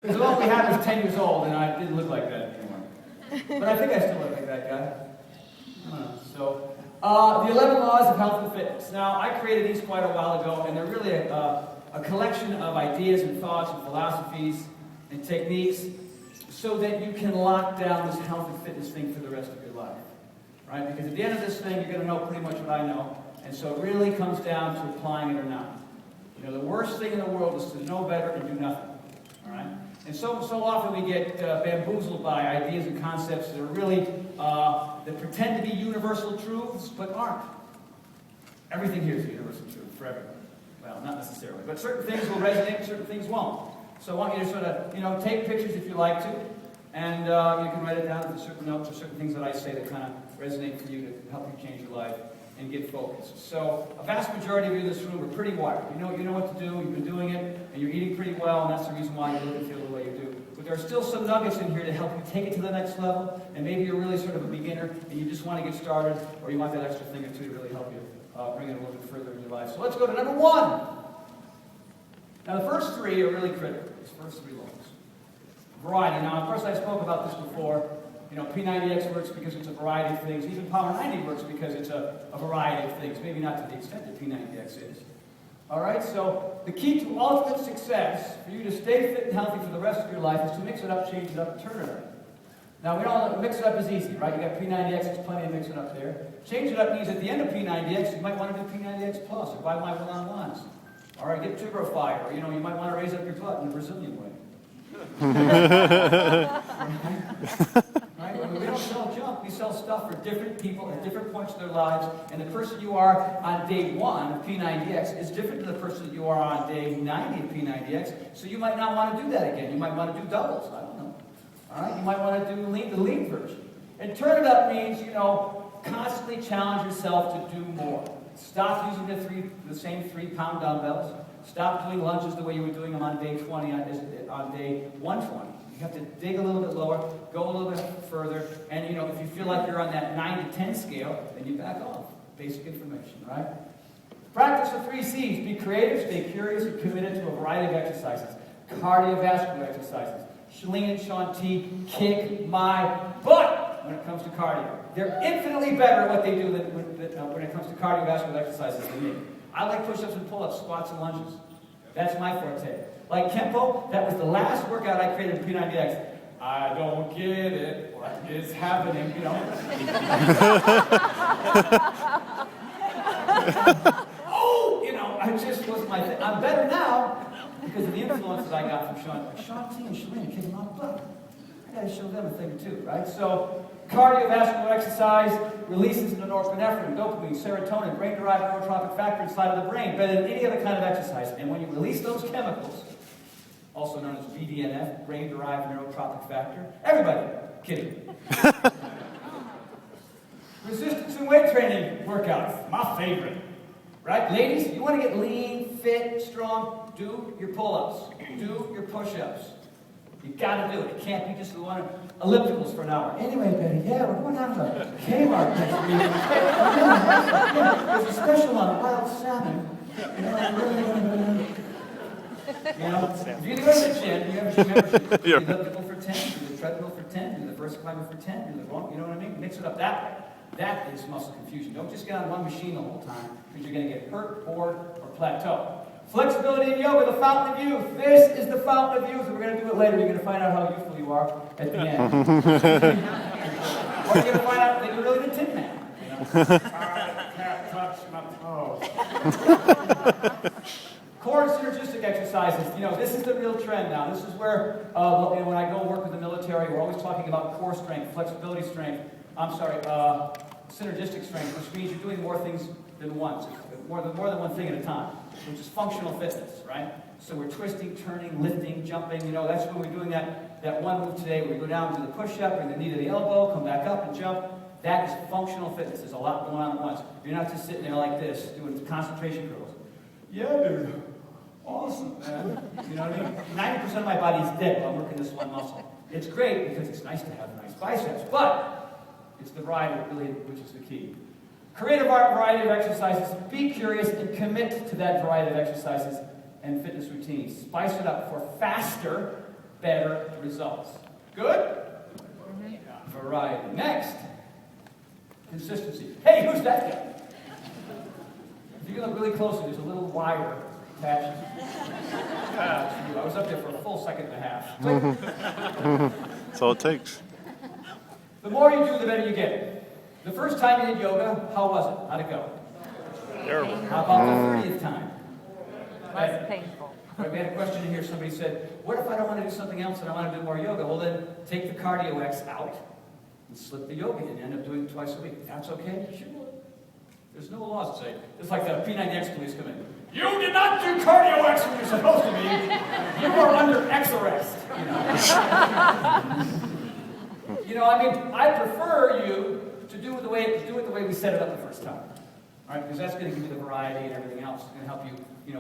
Because the one we had was 10 years old, and I didn't look like that anymore. But I think I still look like that guy. I don't know. So, the 11 laws of health and fitness. Now, I created these quite a while ago, and they're really a collection of ideas and thoughts and philosophies and techniques so that you can lock down this health and fitness thing for the rest of your life. Right? Because at the end of this thing, you're going to know pretty much what I know. And so it really comes down to applying it or not. You know, the worst thing in the world is to know better and do nothing. All right? And so often we get bamboozled by ideas and concepts that are really, that pretend to be universal truths, but aren't. Everything here is a universal truth for everyone. Well, not necessarily. But certain things will resonate, certain things won't. So I want you to sort of, take pictures if you like to. And you can write it down with certain notes or certain things that I say that kind of resonate for you to help you change your life and get focused. So a vast majority of you in this room are pretty wired. You know what to do, you've been doing it, and you're eating pretty well, and that's the reason why you look and feel the way you do. But there are still some nuggets in here to help you take it to the next level, and maybe you're really sort of a beginner, and you just want to get started, or you want that extra thing or two to really help you bring it a little bit further in your life. So let's go to number 1. Now the first 3 are really critical, these first 3 laws. Variety. Now, of course, I spoke about this before. P90X works because it's a variety of things. Even Power 90 works because it's a variety of things. Maybe not to the extent that P90X is. All right, so the key to ultimate success for you to stay fit and healthy for the rest of your life is to mix it up, change it up, and turn it up. Now, we know mix it up is easy, right? You got P90X, there's plenty of mixing up there. Change it up means at the end of P90X, you might want to do P90X Plus or buy my one-on-ones. All right, get Turbo-Fire, or you might want to raise up your butt in a Brazilian way. Right? We don't sell junk, we sell stuff for different people at different points of their lives, and the person you are on day 1 of P90X is different than the person that you are on day 90 of P90X, so you might not want to do that again. You might want to do doubles, I don't know. All right? You might want to do the lean version. And turn it up means, constantly challenge yourself to do more. Stop using the same 3-pound dumbbells. Stop doing lunges the way you were doing them on day 20, on day 120. You have to dig a little bit lower, go a little bit further, and if you feel like you're on that 9 to 10 scale, then you back off. Basic information, right? Practice the 3 C's. Be creative, stay curious, and committed to a variety of exercises. Cardiovascular exercises. Shalene and Sean T kick my butt when it comes to cardio. They're infinitely better at what they do when it comes to cardiovascular exercises than me. I like push-ups and pull-ups, squats and lunges. That's my forte. Like Kempo, that was the last workout I created in P90X. I don't get it. What is happening? I just wasn't my thing. I'm better now because of the influence that I got from Sean T and Shalene kicking my butt. I got to show them a thing or two, right? So, cardiovascular exercise releases norepinephrine, dopamine, serotonin, brain-derived neurotropic factor inside of the brain, better than any other kind of exercise. And when you release those chemicals, also known as BDNF, brain-derived neurotropic factor, everybody, kidding. Resistance and weight training workouts, my favorite. Right? Ladies, you want to get lean, fit, strong, do your pull-ups, do your push-ups. You got to do it. It can't be just the one ellipticals for an hour. Anyway, Betty, we're going down to Kmart next week. There's a special on wild salmon. If you go to the gym, you have a gym membership. Do the elliptical for 10, do the treadmill for 10, do the first climber for 10, do the wrong, you know what I mean? Mix it up that way. That is muscle confusion. Don't just get on one machine the whole time, because you're going to get hurt, bored, or plateau. Flexibility in yoga, the fountain of youth. This is the fountain of youth, and we're going to do it later. You're going to find out how youthful you are at the end. Or you're going to find out that you're really the Tin Man. I can't touch my toes. Core and synergistic exercises. This is the real trend now. This is where, when I go work with the military, we're always talking about core strength, flexibility strength. Synergistic strength, which means you're doing more things than once, more than one thing at a time, which is functional fitness, right? So we're twisting, turning, lifting, jumping. That's when we're doing that one move today where we go down to the push-up, bring the knee to the elbow, come back up and jump. That is functional fitness. There's a lot going on at once. You're not just sitting there like this, doing concentration curls. Yeah, dude. Awesome, man. You know what I mean? 90% of my body is dead while I'm working this one muscle. It's great because it's nice to have nice biceps, but it's the variety really which is the key. Create a variety of exercises. Be curious and commit to that variety of exercises and fitness routines. Spice it up for faster better results. Good? Variety. Next, consistency. Hey, who's that guy? If you can look really closely, there's a little wire attached. I was up there for a full second and a half. That's all it takes. The more you do, the better you get. The first time you did yoga, how was it? How'd it go? Terrible. How about the 30th time? Less painful. Right, we had a question in here. Somebody said, what if I don't want to do something else and I want to do more yoga? Well, then take the cardio X out and slip the yoga in. End up doing it twice a week. That's okay? Sure. There's no laws that say, it's like the P90X police come in. You did not do cardio X when you're supposed to be. You are under X arrest. I mean, I prefer you to do it the way we set it up the first time. All right, because that's going to give you the variety and everything else. It's going to help you,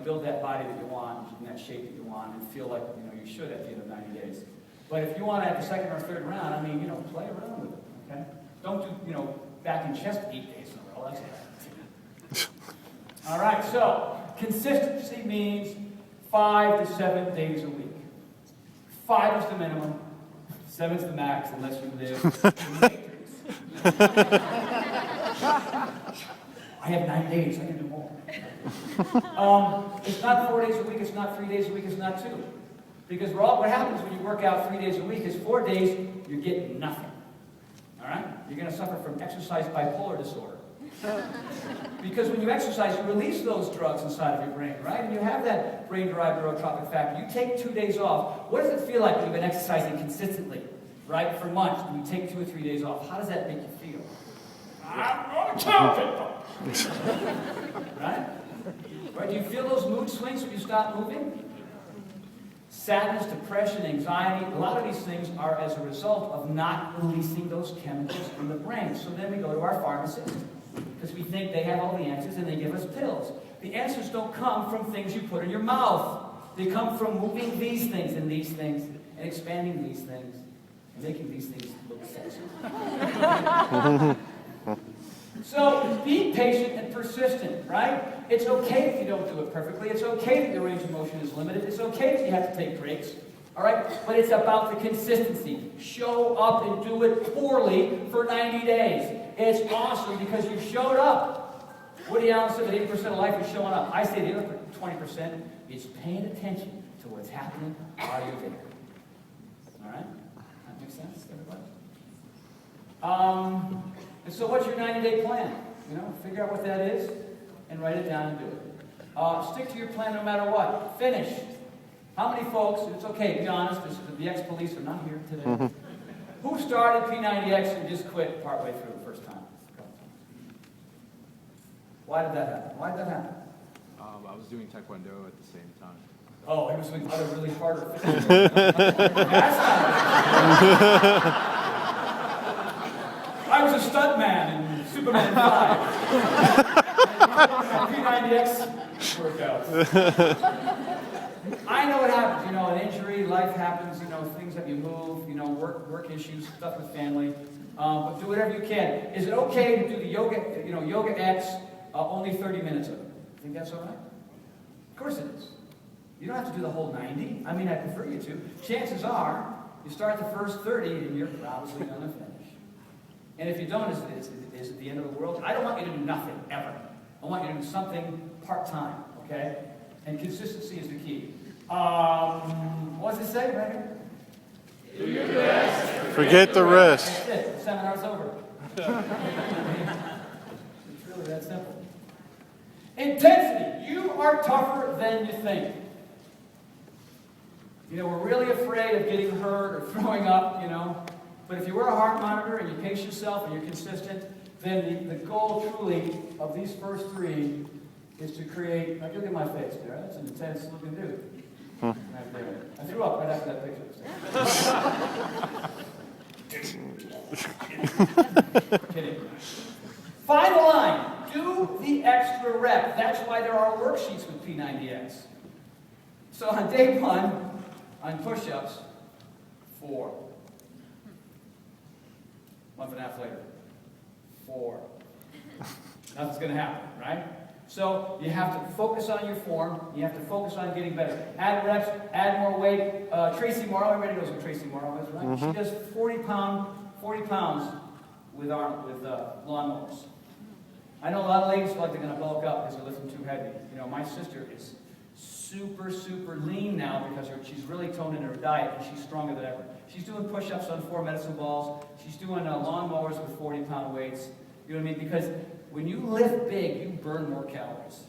build that body that you want, in that shape that you want, and feel like, you should at the end of 90 days. But if you want to at the second or third round, play around with it, okay? Don't do, back and chest 8 days in a row. That's it. All right, so consistency means 5 to 7 days a week. 5 is the minimum, 7 is the max, unless you live in the Matrix. I have 9 days, I can do more. It's not 4 days a week, it's not 3 days a week, it's not 2. Because what happens when you work out 3 days a week is 4 days, you're getting nothing. All right? You're going to suffer from exercise bipolar disorder. Because when you exercise, you release those drugs inside of your brain, right? And you have that brain-derived neurotropic factor. You take 2 days off. What does it feel like when you've been exercising consistently, right, for months, and you take 2 or 3 days off? How does that make you feel? I'm going to kill people! Right? Right? Do you feel those mood swings when you stop moving? Sadness, depression, anxiety, a lot of these things are as a result of not releasing those chemicals in the brain. So then we go to our pharmacist, because we think they have all the answers and they give us pills. The answers don't come from things you put in your mouth. They come from moving these things and expanding these things and making these things look sexy. So be patient and persistent, right? It's okay if you don't do it perfectly. It's okay that your range of motion is limited. It's okay if you have to take breaks, all right? But it's about the consistency. Show up and do it poorly for 90 days. It's awesome because you showed up. Woody Allen said that 80% of life is showing up. I say the other 20% is paying attention to what's happening while you're there. All right? That makes sense, everybody? And so what's your 90-day plan? Figure out what that is and write it down and do it. Stick to your plan no matter what. Finish. How many folks, it's okay, be honest, the ex-police are not here today. Who started P90X and just quit partway through the first time? Why did that happen? I was doing Taekwondo at the same time. Oh, he was doing other really harder things. That's not I was a stuntman in Superman 5. P90X workouts. I know what happens, an injury, life happens, things that you move, work issues, stuff with family. But do whatever you can. Is it okay to do the yoga X, only 30 minutes of it? Think that's all right? Of course it is. You don't have to do the whole 90. I mean, I prefer you to. Chances are, you start the first 30 and you're probably going to finish. And if you don't, is it the end of the world? I don't want you to do nothing, ever. I want you to do something part-time, okay? And consistency is the key. What does it say right here? Do your best. Forget the rest. That's it. The seminar's over. It's really that simple. Intensity. You are tougher than you think. We're really afraid of getting hurt or throwing up, But if you wear a heart monitor and you pace yourself and you're consistent, then the goal truly of these first 3 is to create, like, look at my face there, that's an intense looking dude. Right there. I threw up right after that picture. Kidding. Final line, do the extra rep. That's why there are worksheets with P90X. So on day 1, on push-ups, 4. Month and a half later, 4. Nothing's going to happen, right? So you have to focus on your form. You have to focus on getting better. Add reps, add more weight. Tracy Morrow, everybody knows who Tracy Morrow is, right? She does 40 pounds with lawnmowers. I know a lot of ladies feel like they're going to bulk up because they're lifting too heavy. You know, my sister is super, super lean now because she's really toned in her diet and she's stronger than ever. She's doing push-ups on 4 medicine balls. She's doing lawnmowers with 40-pound weights. You know what I mean? Because when you lift big, you burn more calories.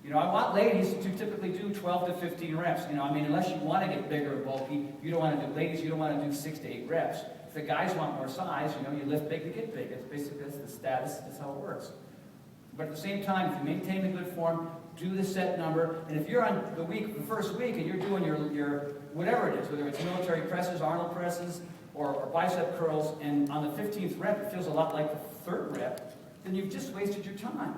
You know, I want ladies to typically do 12 to 15 reps. You know, I mean, unless you want to get bigger and bulky, you don't want to do, ladies, you don't want to do 6 to 8 reps. If the guys want more size, you know, you lift big to get big. It's basically, that's the status, that's how it works. But at the same time, if you maintain the good form, do the set number, and if you're on the first week, and you're doing your whatever it is, whether it's military presses, Arnold presses, or bicep curls, and on the 15th rep, it feels a lot like the 3rd rep, then you've just wasted your time.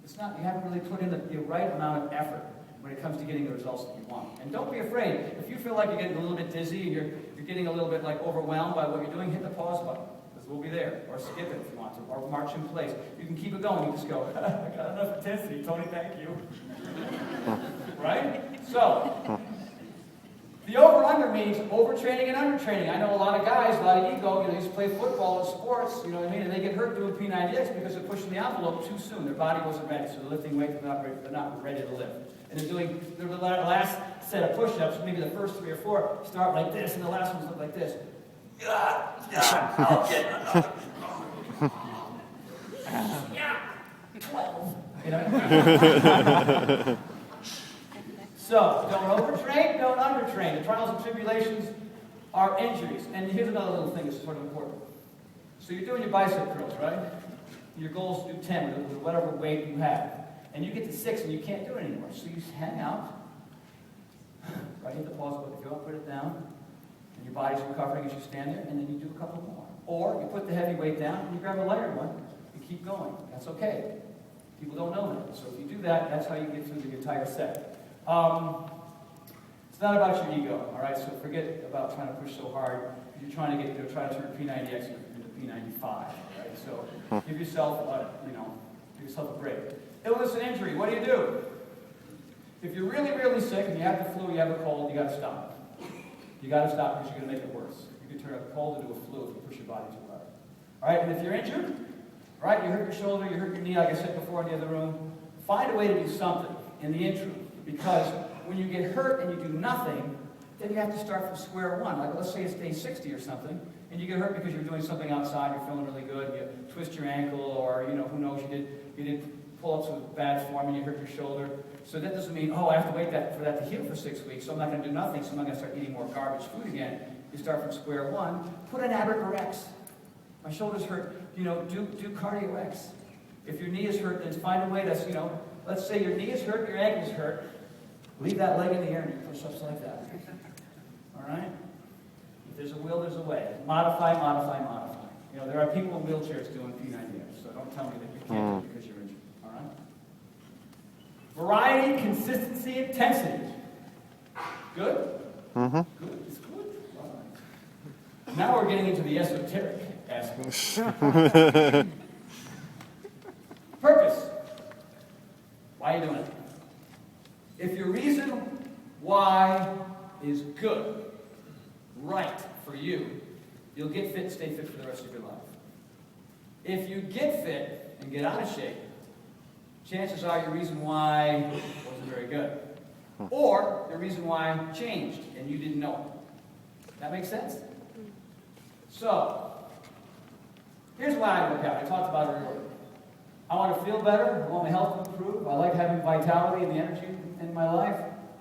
It's not, you haven't really put in the right amount of effort when it comes to getting the results that you want. And don't be afraid. If you feel like you're getting a little bit dizzy and you're getting a little bit like overwhelmed by what you're doing, hit the pause button, because we'll be there. Or skip it if you want to, or march in place. You can keep it going. You just go, I got enough intensity, Tony, thank you. Right? So, the over-under means overtraining and undertraining. I know a lot of guys, a lot of ego, they used to play football and sports, you know what I mean, and they get hurt doing P90X because they're pushing the envelope too soon. Their body wasn't ready, so they're lifting weight, they're not ready to lift. And they're doing the last set of push-ups, maybe the first 3 or 4, start like this, and the last ones look like this. Yeah, 12. You know? So, don't overtrain, don't undertrain. The trials and tribulations are injuries. And here's another little thing that's sort of important. So you're doing your bicep curls, right? Your goal is to do 10 with whatever weight you have. And you get to 6 and you can't do it anymore. So you just hang out. Right, hit the pause button. If you want, put it down. And your body's recovering as you stand there. And then you do a couple more. Or you put the heavy weight down and you grab a lighter one and keep going. That's okay. People don't know that. So if you do that, that's how you get through the entire set. It's not about your ego, all right? So forget about trying to push so hard. You're trying to try to turn P90X into P95, all right? So give yourself a break. Illness and injury, what do? If you're really, really sick and you have the flu, you have a cold, you got to stop. You got to stop because you're going to make it worse. You can turn a cold into a flu if you push your body too hard. All right, and if you're injured, right, you hurt your shoulder, you hurt your knee, like I said before in the other room, find a way to do something in the interim. Because when you get hurt and you do nothing, then you have to start from square one. Like let's say it's day 60 or something, and you get hurt because you're doing something outside, you're feeling really good, you twist your ankle, or who knows, you did pull-ups with bad form and you hurt your shoulder. So that doesn't mean, I have to wait for that to heal for 6 weeks, so I'm not going to do nothing, so I'm not going to start eating more garbage food again. You start from square one, put an Abbott X. My shoulder's hurt, do cardio X. If your knee is hurt, then find a way to, let's say your knee is hurt, your ankle's hurt. Leave that leg in the air and you push-ups like that. All right? If there's a will, there's a way. Modify, modify, modify. There are people in wheelchairs doing P90X, so don't tell me that you can't do it because you're injured. All right? Variety, consistency, intensity. Good? Mm-hmm. Good. It's good. All right. Now we're getting into the esoteric aspects. Purpose. Why are you doing it? If your reason why is good, right for you, you'll get fit and stay fit for the rest of your life. If you get fit and get out of shape, chances are your reason why wasn't very good. Or your reason why changed and you didn't know it. That makes sense? So, here's why I work out. I talked about it earlier. I want to feel better. I want my health to improve. I like having vitality and the energy in my life.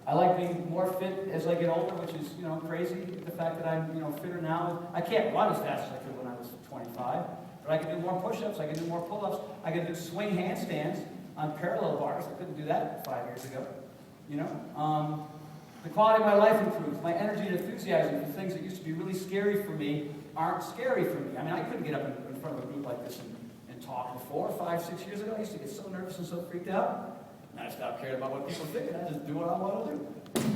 I like being more fit as I get older, which is, crazy. The fact that I'm, fitter now. I can't run as fast as I could when I was 25, but I can do more push-ups. I can do more pull-ups. I can do swing handstands on parallel bars. I couldn't do that 5 years ago. The quality of my life improves. My energy and enthusiasm for things that used to be really scary for me aren't scary for me. I mean, I couldn't get up in front of a group like this and talk before, 5, 6 years ago. I used to get so nervous and so freaked out. And I stopped caring about what people think, and I just do what I want to do.